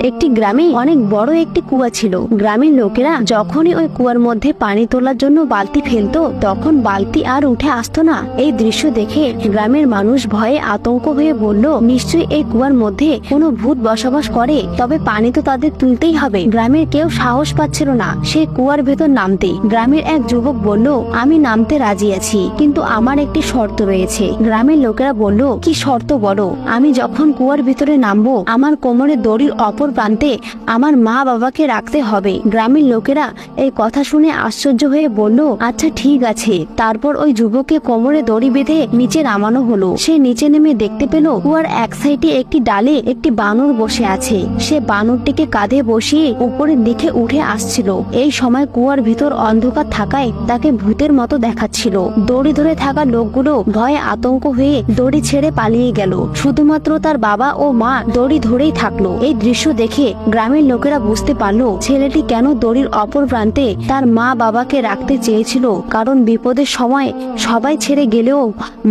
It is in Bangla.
একটি গ্রামে অনেক বড় একটি কুয়া ছিল। গ্রামের লোকেরা যখনই ওই কুয়ার মধ্যে পানি তোলার জন্য বালতি ফেলতো তখন বালতি আর উঠে আসতো না। এই দৃশ্য দেখে গ্রামের মানুষ ভয়ে আতঙ্ক হয়ে বলল, নিশ্চয়ই এই কুয়ার মধ্যে কোনো ভূত বসবাস করে, তবে পানি তো তাদের তুলতেই হবে। গ্রামের কেউ সাহস পাচ্ছিল না সে কুয়ার ভেতর নামতে। গ্রামের এক যুবক বলল, আমি নামতে রাজি আছি, কিন্তু আমার একটি শর্ত রয়েছে। গ্রামের লোকেরা বলল, কি শর্ত বলো? আমি যখন কুয়ার ভিতরে নামবো আমার কোমরে দড়ির অপর প্রান্তে আমার মা বাবাকে রাখতে হবে। গ্রামের লোকেরা এই কথা শুনে আশ্চর্য হয়ে বলল, আচ্ছা ঠিক আছে। তারপর ওই যুবককে কোমরে দড়ি বেঁধে নিচে নামানো হলো। সে নিচে নেমে দেখতে পেল কুয়ার এক সাইডে একটি ডালে একটি বানর বসে আছে। সে বানরটিকে কাঁধে বসিয়ে উপরের দিকে উঠে আসছিল। এই সময় কুয়ার ভিতর অন্ধকার থাকায় তাকে ভূতের মতো দেখাচ্ছিল। দড়ি ধরে থাকা লোকগুলো ভয়ে আতঙ্ক হয়ে দড়ি ছেড়ে পালিয়ে গেল। শুধুমাত্র তার বাবা ও মা দড়ি ধরেই থাকলো। এই দৃশ্য দেখে গ্রামের লোকেরা বুঝতে পারলো ছেলেটি কেন দড়ির অপর প্রান্তে তার মা বাবাকে রাখতে চেয়েছিল, কারণ বিপদের সময় সবাই ছেড়ে গেলেও